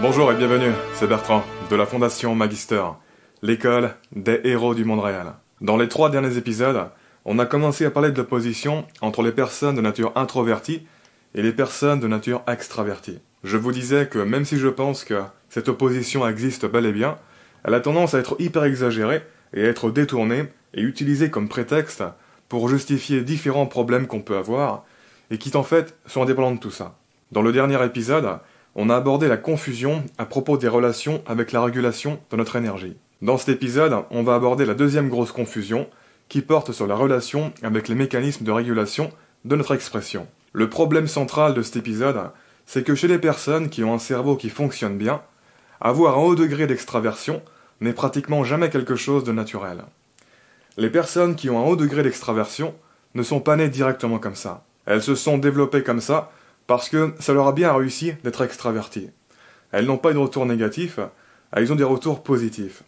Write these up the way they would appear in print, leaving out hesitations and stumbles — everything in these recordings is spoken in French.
Bonjour et bienvenue, c'est Bertrand, de la Fondation Magister, l'école des héros du monde réel. Dans les 3 derniers épisodes, on a commencé à parler de l'opposition entre les personnes de nature introvertie et les personnes de nature extravertie. Je vous disais que même si je pense que cette opposition existe bel et bien, elle a tendance à être hyper exagérée et à être détournée et utilisée comme prétexte pour justifier différents problèmes qu'on peut avoir et qui en fait sont indépendants de tout ça. Dans le dernier épisode, on a abordé la confusion à propos des relations avec la régulation de notre énergie. Dans cet épisode, on va aborder la deuxième grosse confusion qui porte sur la relation avec les mécanismes de régulation de notre expression. Le problème central de cet épisode, c'est que chez les personnes qui ont un cerveau qui fonctionne bien, avoir un haut degré d'extraversion n'est pratiquement jamais quelque chose de naturel. Les personnes qui ont un haut degré d'extraversion ne sont pas nées directement comme ça. Elles se sont développées comme ça parce que ça leur a bien réussi d'être extraverties. Elles n'ont pas eu de retour négatif, elles ont des retours positifs.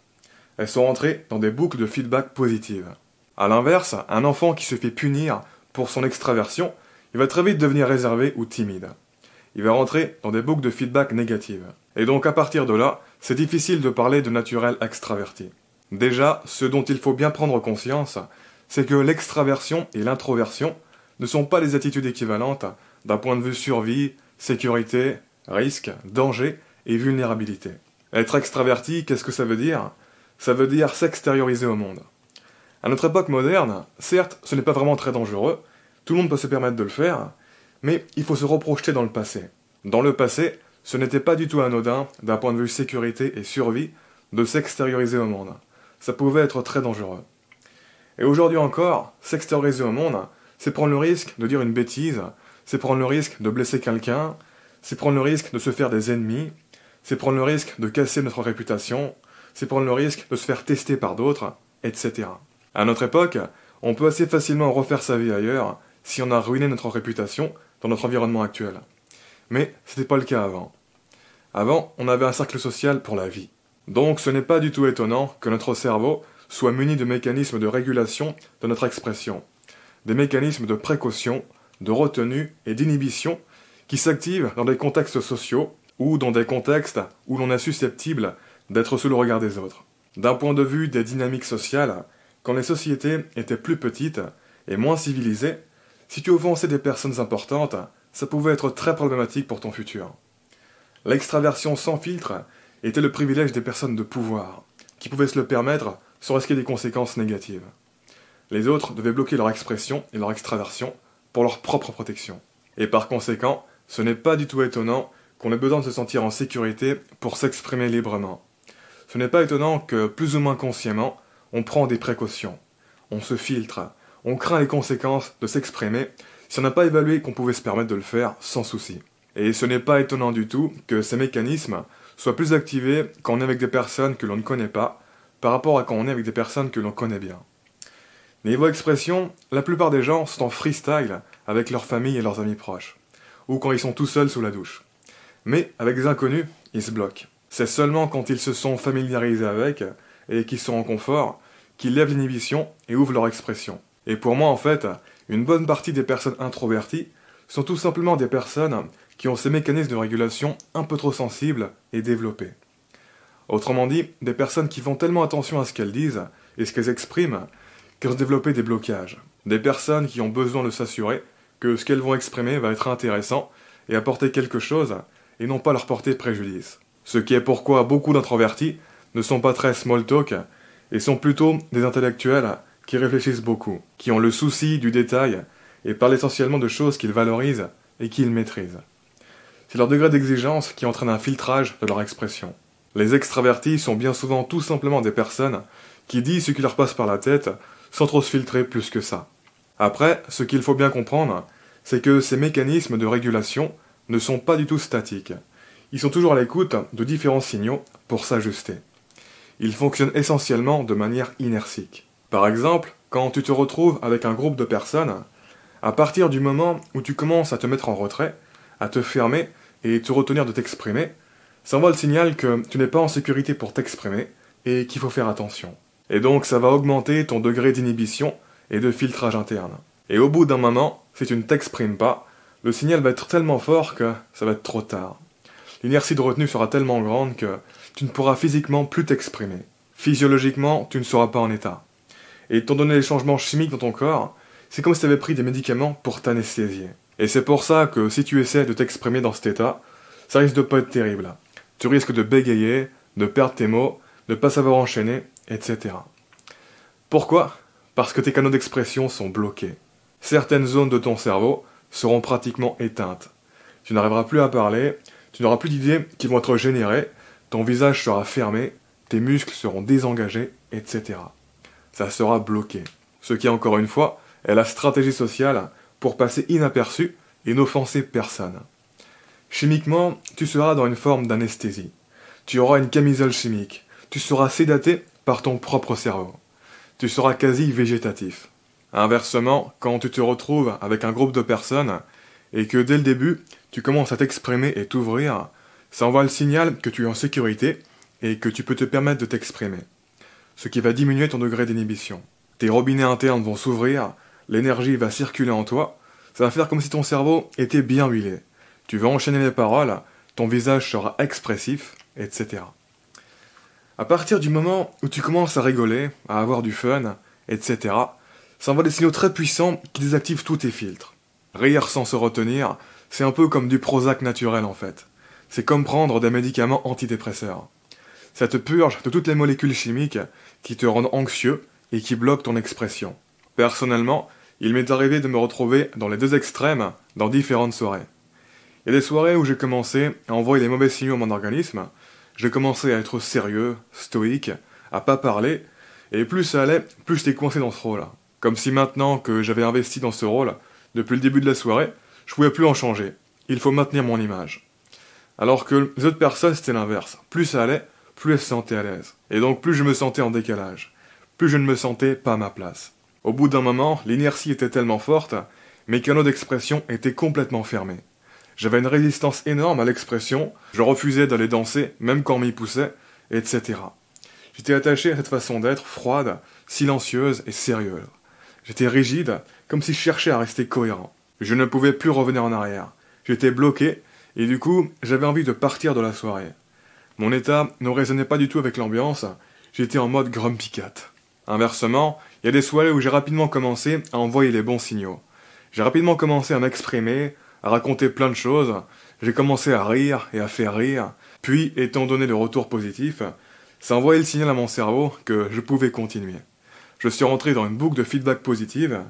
Elles sont rentrées dans des boucles de feedback positives. A l'inverse, un enfant qui se fait punir pour son extraversion, il va très vite devenir réservé ou timide. Il va rentrer dans des boucles de feedback négatives. Et donc à partir de là, c'est difficile de parler de naturel extraverti. Déjà, ce dont il faut bien prendre conscience, c'est que l'extraversion et l'introversion ne sont pas des attitudes équivalentes d'un point de vue survie, sécurité, risque, danger et vulnérabilité. Être extraverti, qu'est-ce que ça veut dire ? Ça veut dire s'extérioriser au monde. À notre époque moderne, certes, ce n'est pas vraiment très dangereux, tout le monde peut se permettre de le faire, mais il faut se reprojeter dans le passé. Dans le passé, ce n'était pas du tout anodin, d'un point de vue sécurité et survie, de s'extérioriser au monde. Ça pouvait être très dangereux. Et aujourd'hui encore, s'extérioriser au monde, c'est prendre le risque de dire une bêtise, c'est prendre le risque de blesser quelqu'un, c'est prendre le risque de se faire des ennemis, c'est prendre le risque de casser notre réputation, c'est prendre le risque de se faire tester par d'autres, etc. À notre époque, on peut assez facilement refaire sa vie ailleurs si on a ruiné notre réputation dans notre environnement actuel. Mais c'était pas le cas avant. Avant, on avait un cercle social pour la vie. Donc ce n'est pas du tout étonnant que notre cerveau soit muni de mécanismes de régulation de notre expression, des mécanismes de précaution, de retenue et d'inhibition qui s'activent dans des contextes sociaux ou dans des contextes où l'on est susceptible d'être sous le regard des autres. D'un point de vue des dynamiques sociales, quand les sociétés étaient plus petites et moins civilisées, si tu offensais des personnes importantes, ça pouvait être très problématique pour ton futur. L'extraversion sans filtre était le privilège des personnes de pouvoir, qui pouvaient se le permettre sans risquer des conséquences négatives. Les autres devaient bloquer leur expression et leur extraversion pour leur propre protection. Et par conséquent, ce n'est pas du tout étonnant qu'on ait besoin de se sentir en sécurité pour s'exprimer librement. Ce n'est pas étonnant que, plus ou moins consciemment, on prend des précautions. On se filtre, on craint les conséquences de s'exprimer si on n'a pas évalué qu'on pouvait se permettre de le faire sans souci. Et ce n'est pas étonnant du tout que ces mécanismes soient plus activés quand on est avec des personnes que l'on ne connaît pas, par rapport à quand on est avec des personnes que l'on connaît bien. Niveau expression, la plupart des gens sont en freestyle avec leur famille et leurs amis proches, ou quand ils sont tout seuls sous la douche. Mais avec des inconnus, ils se bloquent. C'est seulement quand ils se sont familiarisés avec, et qu'ils sont en confort, qu'ils lèvent l'inhibition et ouvrent leur expression. Et pour moi en fait, une bonne partie des personnes introverties sont tout simplement des personnes qui ont ces mécanismes de régulation un peu trop sensibles et développés. Autrement dit, des personnes qui font tellement attention à ce qu'elles disent et ce qu'elles expriment qu'elles ont développé des blocages. Des personnes qui ont besoin de s'assurer que ce qu'elles vont exprimer va être intéressant et apporter quelque chose et non pas leur porter préjudice. Ce qui est pourquoi beaucoup d'introvertis ne sont pas très small talk et sont plutôt des intellectuels qui réfléchissent beaucoup, qui ont le souci du détail et parlent essentiellement de choses qu'ils valorisent et qu'ils maîtrisent. C'est leur degré d'exigence qui entraîne un filtrage de leur expression. Les extravertis sont bien souvent tout simplement des personnes qui disent ce qui leur passe par la tête sans trop se filtrer plus que ça. Après, ce qu'il faut bien comprendre, c'est que ces mécanismes de régulation ne sont pas du tout statiques. Ils sont toujours à l'écoute de différents signaux pour s'ajuster. Ils fonctionnent essentiellement de manière inertique. Par exemple, quand tu te retrouves avec un groupe de personnes, à partir du moment où tu commences à te mettre en retrait, à te fermer et te retenir de t'exprimer, ça envoie le signal que tu n'es pas en sécurité pour t'exprimer et qu'il faut faire attention. Et donc ça va augmenter ton degré d'inhibition et de filtrage interne. Et au bout d'un moment, si tu ne t'exprimes pas, le signal va être tellement fort que ça va être trop tard. l'inertie de retenue sera tellement grande que tu ne pourras physiquement plus t'exprimer. Physiologiquement, tu ne seras pas en état. Et étant donné les changements chimiques dans ton corps, c'est comme si tu avais pris des médicaments pour t'anesthésier. Et c'est pour ça que si tu essaies de t'exprimer dans cet état, ça risque de pas être terrible. Tu risques de bégayer, de perdre tes mots, de pas savoir enchaîner, etc. Pourquoi ? Parce que tes canaux d'expression sont bloqués. Certaines zones de ton cerveau seront pratiquement éteintes. Tu n'arriveras plus à parler, tu n'auras plus d'idées qui vont être générées, ton visage sera fermé, tes muscles seront désengagés, etc. Ça sera bloqué. Ce qui, encore une fois, est la stratégie sociale pour passer inaperçu et n'offenser personne. Chimiquement, tu seras dans une forme d'anesthésie. Tu auras une camisole chimique. Tu seras sédaté par ton propre cerveau. Tu seras quasi végétatif. Inversement, quand tu te retrouves avec un groupe de personnes et que dès le début, tu commences à t'exprimer et t'ouvrir, ça envoie le signal que tu es en sécurité et que tu peux te permettre de t'exprimer. Ce qui va diminuer ton degré d'inhibition. Tes robinets internes vont s'ouvrir, l'énergie va circuler en toi, ça va faire comme si ton cerveau était bien huilé. Tu vas enchaîner les paroles, ton visage sera expressif, etc. À partir du moment où tu commences à rigoler, à avoir du fun, etc., ça envoie des signaux très puissants qui désactivent tous tes filtres. Rire sans se retenir, c'est un peu comme du Prozac naturel en fait. C'est comme prendre des médicaments antidépresseurs. Ça te purge de toutes les molécules chimiques qui te rendent anxieux et qui bloquent ton expression. Personnellement, il m'est arrivé de me retrouver dans les deux extrêmes dans différentes soirées. Il y a des soirées où j'ai commencé à envoyer les mauvais signaux à mon organisme, j'ai commencé à être sérieux, stoïque, à pas parler, et plus ça allait, plus j'étais coincé dans ce rôle. Comme si maintenant que j'avais investi dans ce rôle, depuis le début de la soirée, je pouvais plus en changer. Il faut maintenir mon image. Alors que les autres personnes, c'était l'inverse. Plus ça allait, plus elles se sentaient à l'aise. Et donc plus je me sentais en décalage. Plus je ne me sentais pas à ma place. Au bout d'un moment, l'inertie était tellement forte, mes canaux d'expression étaient complètement fermés. J'avais une résistance énorme à l'expression, je refusais d'aller danser, même quand on m'y poussait, etc. J'étais attaché à cette façon d'être froide, silencieuse et sérieuse. J'étais rigide, comme si je cherchais à rester cohérent. Je ne pouvais plus revenir en arrière. J'étais bloqué, et du coup, j'avais envie de partir de la soirée. Mon état ne résonnait pas du tout avec l'ambiance, j'étais en mode grumpy cat. Inversement, il y a des soirées où j'ai rapidement commencé à envoyer les bons signaux. J'ai rapidement commencé à m'exprimer, à raconter plein de choses, j'ai commencé à rire et à faire rire, puis, étant donné le retour positif, ça envoyait le signal à mon cerveau que je pouvais continuer. Je suis rentré dans une boucle de feedback positive,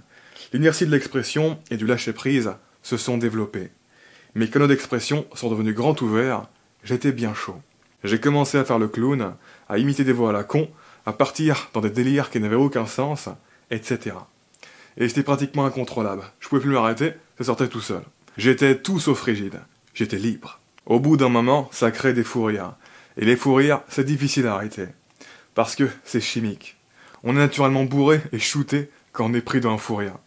l'inertie de l'expression et du lâcher-prise se sont développés. Mes canaux d'expression sont devenus grands ouverts, j'étais bien chaud. J'ai commencé à faire le clown, à imiter des voix à la con, à partir dans des délires qui n'avaient aucun sens, etc. Et c'était pratiquement incontrôlable. Je pouvais plus m'arrêter, ça sortait tout seul. J'étais tout sauf rigide. J'étais libre. Au bout d'un moment, ça crée des fous rires. Et les fous rires, c'est difficile à arrêter. Parce que c'est chimique. On est naturellement bourré et shooté quand on est pris dans un fou rire.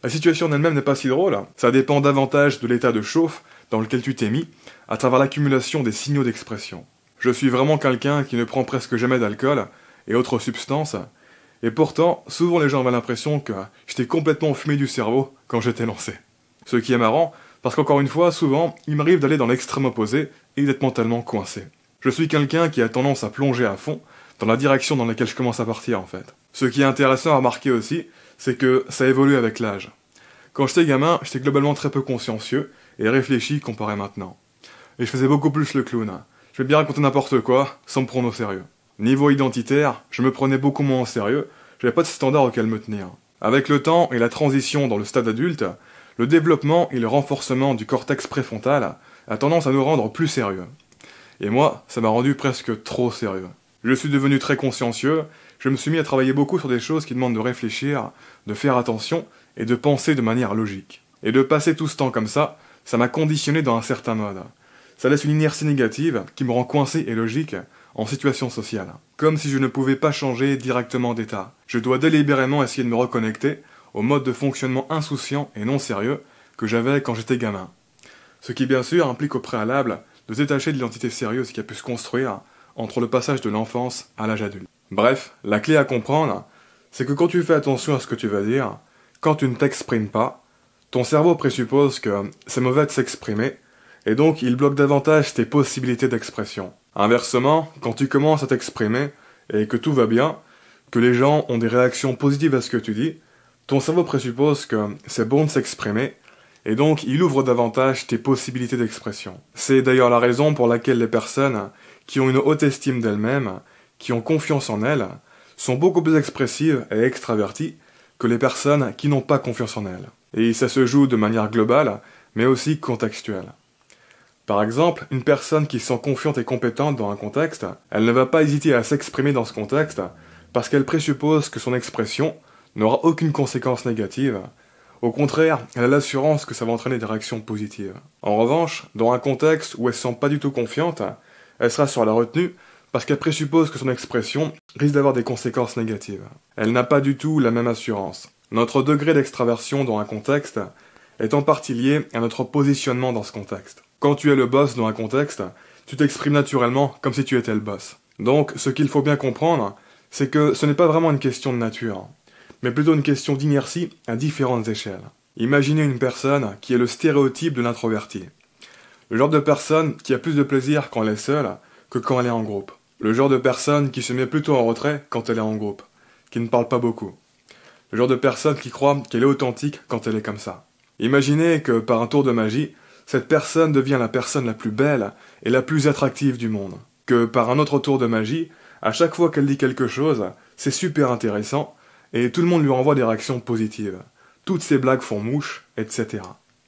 La situation en elle-même n'est pas si drôle. Ça dépend davantage de l'état de chauffe dans lequel tu t'es mis, à travers l'accumulation des signaux d'expression. Je suis vraiment quelqu'un qui ne prend presque jamais d'alcool et autres substances, et pourtant, souvent les gens avaient l'impression que j'étais complètement fumé du cerveau quand j'étais lancé. Ce qui est marrant, parce qu'encore une fois, souvent, il m'arrive d'aller dans l'extrême opposé et d'être mentalement coincé. Je suis quelqu'un qui a tendance à plonger à fond dans la direction dans laquelle je commence à partir en fait. Ce qui est intéressant à remarquer aussi, c'est que ça évolue avec l'âge. Quand j'étais gamin, j'étais globalement très peu consciencieux et réfléchi comparé maintenant. Et je faisais beaucoup plus le clown. Je vais bien raconter n'importe quoi, sans me prendre au sérieux. Niveau identitaire, je me prenais beaucoup moins au sérieux, j'avais pas de standard auquel me tenir. Avec le temps et la transition dans le stade adulte, le développement et le renforcement du cortex préfrontal a tendance à nous rendre plus sérieux. Et moi, ça m'a rendu presque trop sérieux. Je suis devenu très consciencieux, je me suis mis à travailler beaucoup sur des choses qui demandent de réfléchir, de faire attention et de penser de manière logique. Et de passer tout ce temps comme ça m'a conditionné dans un certain mode. Ça laisse une inertie négative qui me rend coincé et logique en situation sociale. Comme si je ne pouvais pas changer directement d'état. Je dois délibérément essayer de me reconnecter au mode de fonctionnement insouciant et non sérieux que j'avais quand j'étais gamin. Ce qui bien sûr implique au préalable de se détacher de l'identité sérieuse qui a pu se construire entre le passage de l'enfance à l'âge adulte. Bref, la clé à comprendre, c'est que quand tu fais attention à ce que tu vas dire, quand tu ne t'exprimes pas, ton cerveau présuppose que c'est mauvais de s'exprimer, et donc il bloque davantage tes possibilités d'expression. Inversement, quand tu commences à t'exprimer, et que tout va bien, que les gens ont des réactions positives à ce que tu dis, ton cerveau présuppose que c'est bon de s'exprimer, et donc il ouvre davantage tes possibilités d'expression. C'est d'ailleurs la raison pour laquelle les personnes qui ont une haute estime d'elles-mêmes, qui ont confiance en elles, sont beaucoup plus expressives et extraverties que les personnes qui n'ont pas confiance en elles. Et ça se joue de manière globale, mais aussi contextuelle. Par exemple, une personne qui se sent confiante et compétente dans un contexte, elle ne va pas hésiter à s'exprimer dans ce contexte, parce qu'elle présuppose que son expression n'aura aucune conséquence négative. Au contraire, elle a l'assurance que ça va entraîner des réactions positives. En revanche, dans un contexte où elle se sent pas du tout confiante, elle sera sur la retenue parce qu'elle présuppose que son expression risque d'avoir des conséquences négatives. Elle n'a pas du tout la même assurance. Notre degré d'extraversion dans un contexte est en partie lié à notre positionnement dans ce contexte. Quand tu es le boss dans un contexte, tu t'exprimes naturellement comme si tu étais le boss. Donc, ce qu'il faut bien comprendre, c'est que ce n'est pas vraiment une question de nature, mais plutôt une question d'inertie à différentes échelles. Imaginez une personne qui est le stéréotype de l'introverti. Le genre de personne qui a plus de plaisir quand elle est seule que quand elle est en groupe. Le genre de personne qui se met plutôt en retrait quand elle est en groupe, qui ne parle pas beaucoup. Le genre de personne qui croit qu'elle est authentique quand elle est comme ça. Imaginez que par un tour de magie, cette personne devient la personne la plus belle et la plus attractive du monde. Que par un autre tour de magie, à chaque fois qu'elle dit quelque chose, c'est super intéressant, et tout le monde lui renvoie des réactions positives. Toutes ses blagues font mouche, etc.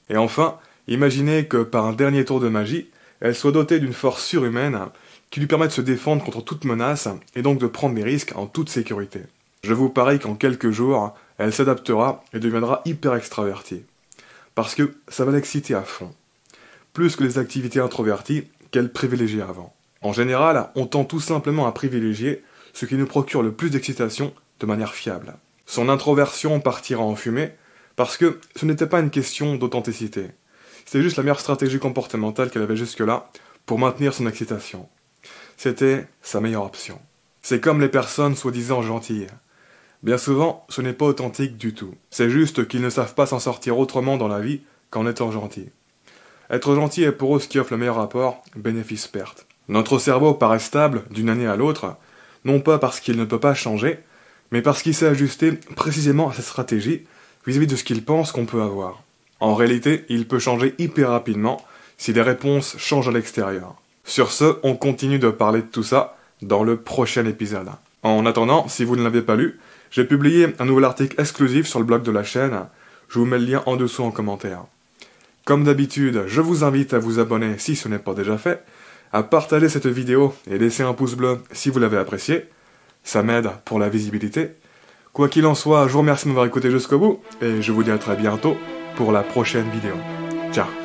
Et enfin, imaginez que par un dernier tour de magie, elle soit dotée d'une force surhumaine qui lui permet de se défendre contre toute menace et donc de prendre des risques en toute sécurité. Je vous parie qu'en quelques jours, elle s'adaptera et deviendra hyper extravertie. Parce que ça va l'exciter à fond. Plus que les activités introverties qu'elle privilégiait avant. En général, on tend tout simplement à privilégier ce qui nous procure le plus d'excitation de manière fiable. Son introversion partira en fumée parce que ce n'était pas une question d'authenticité. C'était juste la meilleure stratégie comportementale qu'elle avait jusque-là pour maintenir son excitation. C'était sa meilleure option. C'est comme les personnes soi-disant gentilles. Bien souvent, ce n'est pas authentique du tout. C'est juste qu'ils ne savent pas s'en sortir autrement dans la vie qu'en étant gentils. Être gentil est pour eux ce qui offre le meilleur rapport bénéfice-perte. Notre cerveau paraît stable d'une année à l'autre, non pas parce qu'il ne peut pas changer, mais parce qu'il s'est ajusté précisément à cette stratégie vis-à-vis de ce qu'il pense qu'on peut avoir. En réalité, il peut changer hyper rapidement si les réponses changent à l'extérieur. Sur ce, on continue de parler de tout ça dans le prochain épisode. En attendant, si vous ne l'avez pas lu, j'ai publié un nouvel article exclusif sur le blog de la chaîne. Je vous mets le lien en dessous en commentaire. Comme d'habitude, je vous invite à vous abonner si ce n'est pas déjà fait, à partager cette vidéo et laisser un pouce bleu si vous l'avez apprécié. Ça m'aide pour la visibilité. Quoi qu'il en soit, je vous remercie de m'avoir écouté jusqu'au bout et je vous dis à très bientôt pour la prochaine vidéo. Ciao.